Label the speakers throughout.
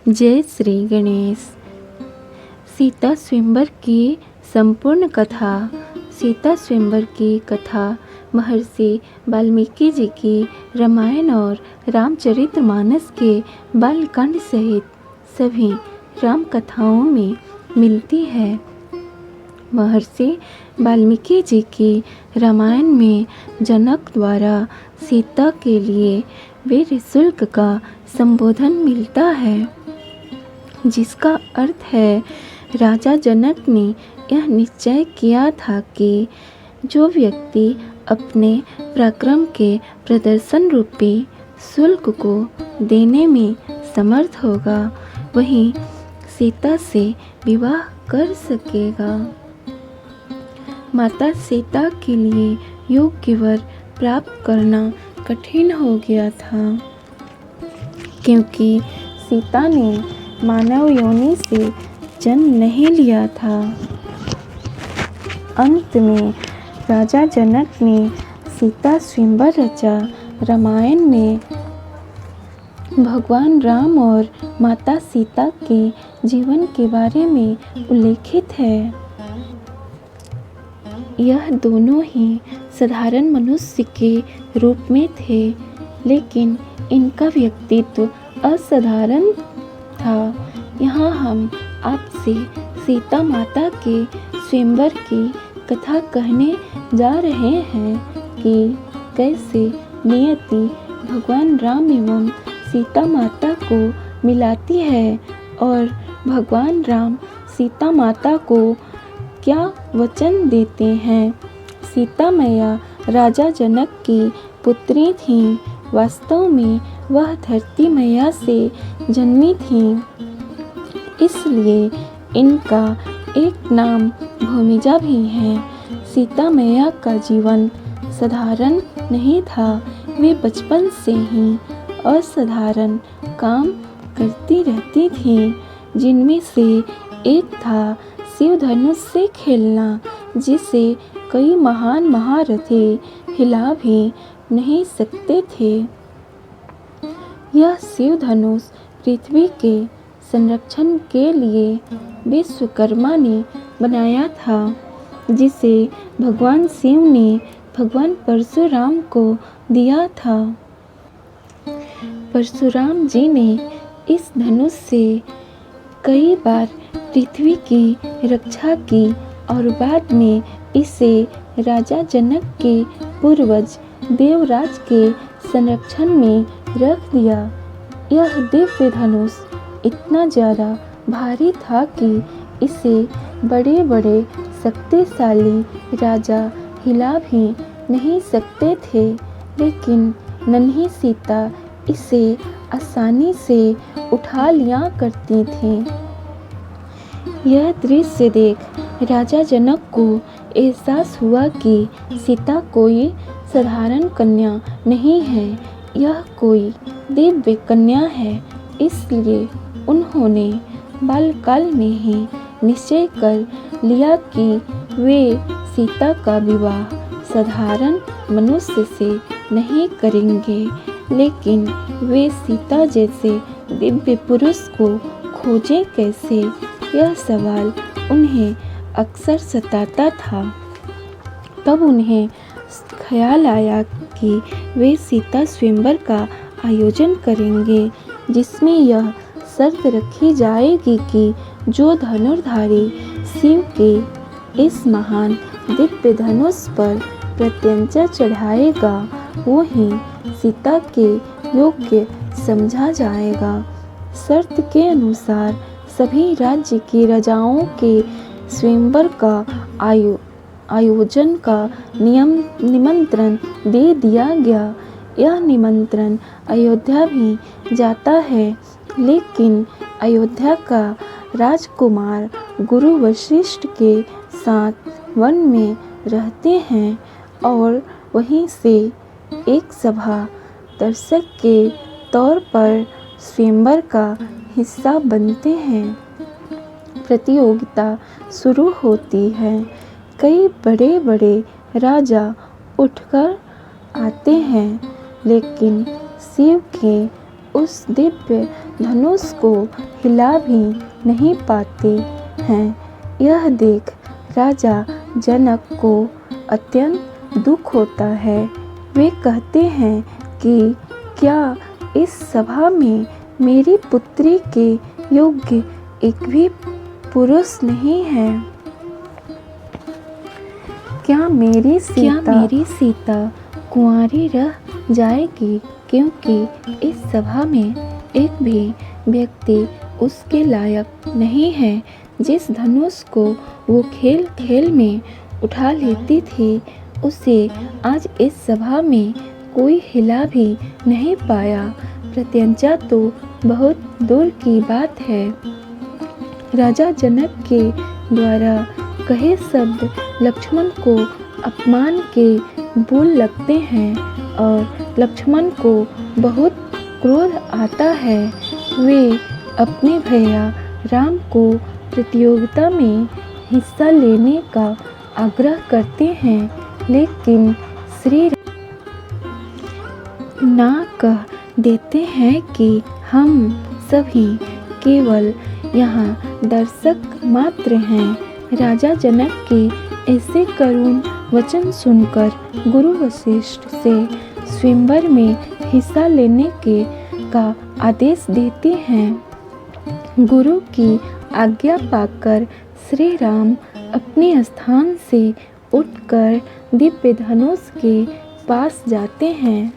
Speaker 1: जय श्री गणेश। सीता स्वयंवर की संपूर्ण कथा। सीता स्वयंवर की कथा महर्षि वाल्मीकि जी की रामायण और रामचरितमानस के बालकांड सहित सभी राम कथाओं में मिलती है। महर्षि वाल्मीकि जी की रामायण में जनक द्वारा सीता के लिए वीर शुल्क का संबोधन मिलता है, जिसका अर्थ है राजा जनक ने यह निश्चय किया था कि जो व्यक्ति अपने पराक्रम के प्रदर्शन रूपी शुल्क को देने में समर्थ होगा, वही सीता से विवाह कर सकेगा। माता सीता के लिए योग्य वर प्राप्त करना कठिन हो गया था, क्योंकि सीता ने मानव योनि से जन्म नहीं लिया था। अंत में राजा जनक ने सीता स्वयंवर रचा। रामायण में भगवान राम और माता सीता के जीवन के बारे में उल्लेखित है। यह दोनों ही साधारण मनुष्य के रूप में थे, लेकिन इनका व्यक्तित्व असाधारण था। यहाँ हम आपसे सीता माता के स्वयंवर की कथा कहने जा रहे हैं कि कैसे नियति भगवान राम एवं सीता माता को मिलाती है और भगवान राम सीता माता को क्या वचन देते हैं। सीता मैया राजा जनक की पुत्री थीं। वास्तव में वह धरती मैया से जन्मी थीं, इसलिए इनका एक नाम भूमिजा भी है। सीता मैया का जीवन साधारण नहीं था। वे बचपन से ही असाधारण काम करती रहती थीं, जिनमें से एक था शिव धनुष से खेलना, जिसे कई महान महारथी हिला भी नहीं सकते थे। यह शिव धनुष पृथ्वी के संरक्षण के लिए विश्वकर्मा ने बनाया था, जिसे भगवान शिव ने भगवान परशुराम को दिया था। परशुराम जी ने इस धनुष से कई बार पृथ्वी की रक्षा की और बाद में इसे राजा जनक के पूर्वज देवराज के संरक्षण में रख दिया। यह दिव्य धनुष इतना ज़्यादा भारी था कि इसे बड़े बड़े शक्तिशाली राजा हिला भी नहीं सकते थे, लेकिन नन्ही सीता इसे आसानी से उठा लिया करती थी। यह दृश्य देख राजा जनक को एहसास हुआ कि सीता कोई साधारण कन्या नहीं है, यह कोई दिव्य कन्या है। इसलिए उन्होंने बालकाल में ही निश्चय कर लिया कि वे सीता का विवाह साधारण मनुष्य से नहीं करेंगे, लेकिन वे सीता जैसे दिव्य पुरुष को खोजें कैसे, यह सवाल उन्हें अक्सर सताता था। तब उन्हें ख्याल आया कि वे सीता स्वयंवर का आयोजन करेंगे, जिसमें यह शर्त रखी जाएगी कि जो धनुर्धारी शिव के इस महान दिव्य धनुष पर प्रत्यंचा चढ़ाएगा, वो ही सीता के योग्य समझा जाएगा। शर्त के अनुसार सभी राज्य के राजाओं के स्वयंवर का आयोजन का निमंत्रण दे दिया गया। यह निमंत्रण अयोध्या भी जाता है, लेकिन अयोध्या का राजकुमार गुरु वशिष्ठ के साथ वन में रहते हैं और वहीं से एक सभा दर्शक के तौर पर स्वयंवर का हिस्सा बनते हैं। प्रतियोगिता शुरू होती है। कई बड़े बड़े राजा उठकर आते हैं, लेकिन शिव के उस दिव्य धनुष को हिला भी नहीं पाते हैं। यह देख राजा जनक को अत्यंत दुख होता है। वे कहते हैं कि क्या इस सभा में मेरी पुत्री के योग्य एक भी पुरुष नहीं है? क्या मेरी सीता कुंवारी रह जाएगी, क्योंकि इस सभा में एक भी व्यक्ति उसके लायक नहीं है। जिस धनुष को वो खेल खेल में उठा लेती थी, उसे आज इस सभा में कोई हिला भी नहीं पाया। प्रत्यंचा तो बहुत दूर की बात है। राजा जनक के द्वारा कहे शब्द लक्ष्मण को अपमान के बोल लगते हैं और लक्ष्मण को बहुत क्रोध आता है। वे अपने भैया राम को प्रतियोगिता में हिस्सा लेने का आग्रह करते हैं, लेकिन श्री ना कह देते हैं कि हम सभी केवल यहाँ दर्शक मात्र हैं। राजा जनक के ऐसे करुण वचन सुनकर गुरु वशिष्ठ से स्वयंवर में हिस्सा लेने का आदेश देते हैं। गुरु की आज्ञा पाकर श्री राम अपने स्थान से उठकर दिव्य धनुष के पास जाते हैं।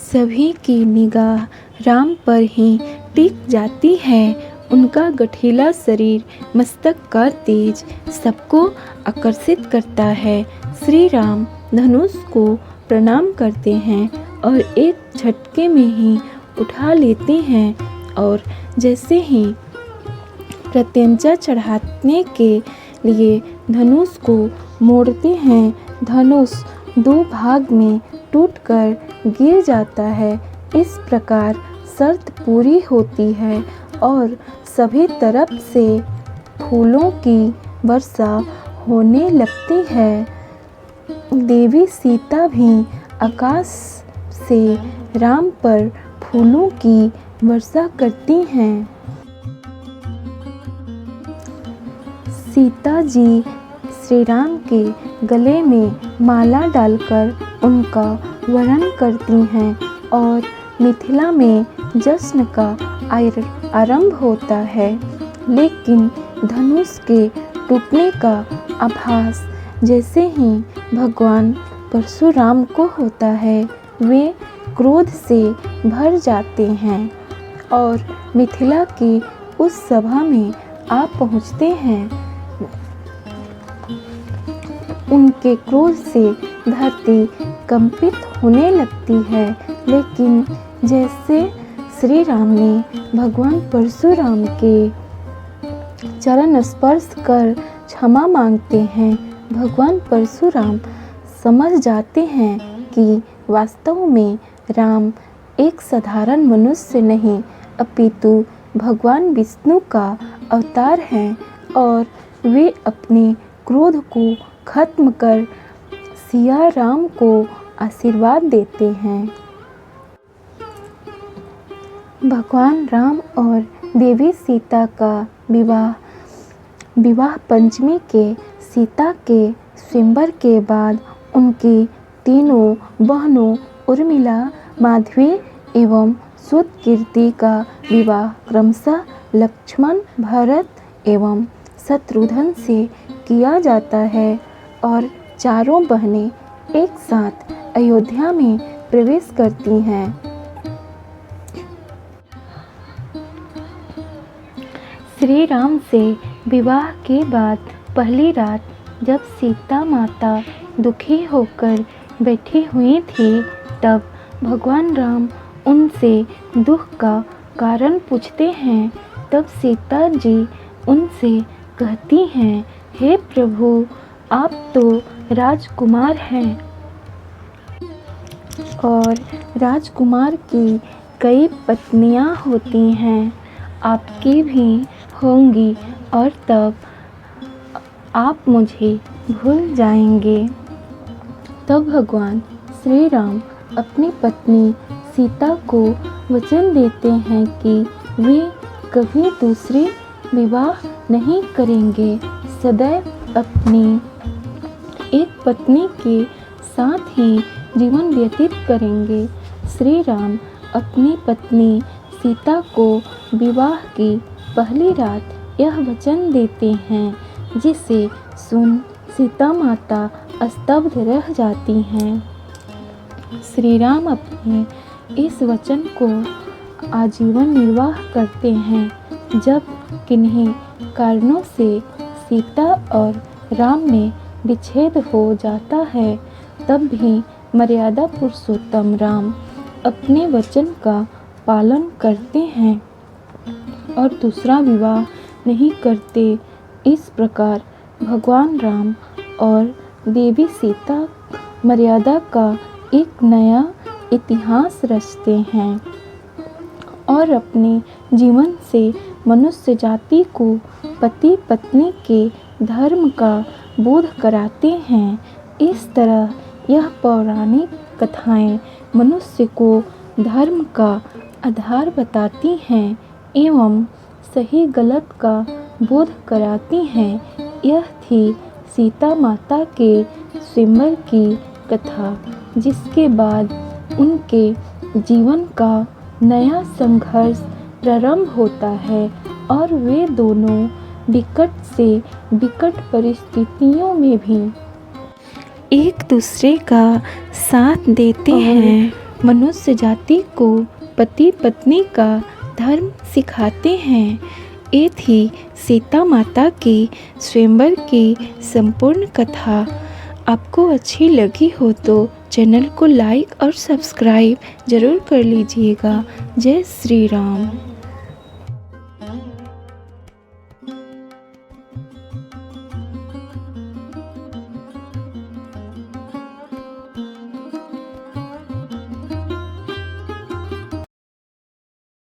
Speaker 1: सभी की निगाह राम पर ही टिक जाती है। उनका गठीला शरीर, मस्तक का तेज सबको आकर्षित करता है। श्री राम धनुष को प्रणाम करते हैं और एक झटके में ही उठा लेते हैं और जैसे ही प्रत्यंचा चढ़ाने के लिए धनुष को मोड़ते हैं, धनुष दो भाग में टूटकर गिर जाता है। इस प्रकार शर्त पूरी होती है और सभी तरफ से फूलों की वर्षा होने लगती है। देवी सीता भी आकाश से राम पर फूलों की वर्षा करती हैं। सीता जी श्री राम के गले में माला डालकर उनका वरण करती हैं और मिथिला में जश्न का आरंभ होता है। लेकिन धनुष के टूटने का आभास जैसे ही भगवान परशुराम को होता है, वे क्रोध से भर जाते हैं और मिथिला की उस सभा में आ पहुँचते हैं। उनके क्रोध से धरती कंपित होने लगती है, लेकिन जैसे श्री राम ने भगवान परशुराम के चरण स्पर्श कर क्षमा मांगते हैं, भगवान परशुराम समझ जाते हैं कि वास्तव में राम एक साधारण मनुष्य नहीं, अपितु भगवान विष्णु का अवतार हैं और वे अपने क्रोध को खत्म कर सिया राम को आशीर्वाद देते हैं। भगवान राम और देवी सीता का विवाह पंचमी के सीता के स्वयंवर के बाद उनकी तीनों बहनों उर्मिला, माधवी एवं सुतकीर्ति का विवाह क्रमशः लक्ष्मण, भरत एवं शत्रुघ्न से किया जाता है और चारों बहनें एक साथ अयोध्या में प्रवेश करती हैं। श्री राम से विवाह के बाद पहली रात जब सीता माता दुखी होकर बैठी हुई थी, तब भगवान राम उनसे दुख का कारण पूछते हैं। तब सीता जी उनसे कहती हैं, हे प्रभु, आप तो राजकुमार हैं और राजकुमार की कई पत्नियां होती हैं, आपकी भी होंगी और तब आप मुझे भूल जाएंगे। तब भगवान श्री राम अपनी पत्नी सीता को वचन देते हैं कि वे कभी दूसरे विवाह नहीं करेंगे, सदैव अपनी एक पत्नी के साथ ही जीवन व्यतीत करेंगे। श्री राम अपनी पत्नी सीता को विवाह की पहली रात यह वचन देते हैं, जिसे सुन सीता माता स्तब्ध रह जाती हैं। श्री राम अपने इस वचन को आजीवन निर्वाह करते हैं। जब किन्हीं कारणों से सीता और राम में विच्छेद हो जाता है, तब भी मर्यादा पुरुषोत्तम राम अपने वचन का पालन करते हैं और दूसरा विवाह नहीं करते। इस प्रकार भगवान राम और देवी सीता मर्यादा का एक नया इतिहास रचते हैं और अपने जीवन से मनुष्य जाति को पति पत्नी के धर्म का बोध कराते हैं। इस तरह यह पौराणिक कथाएं मनुष्य को धर्म का आधार बताती हैं एवं सही गलत का बोध कराती हैं। यह थी सीता माता के स्वयंवर की कथा, जिसके बाद उनके जीवन का नया संघर्ष प्रारंभ होता है और वे दोनों विकट से विकट परिस्थितियों में भी एक दूसरे का साथ देते हैं। मनुष्य जाति को पति पत्नी का धर्म सिखाते हैं। ये थी सीता माता की स्वयंवर की संपूर्ण कथा। आपको अच्छी लगी हो तो चैनल को लाइक और सब्सक्राइब ज़रूर कर लीजिएगा। जय श्री राम।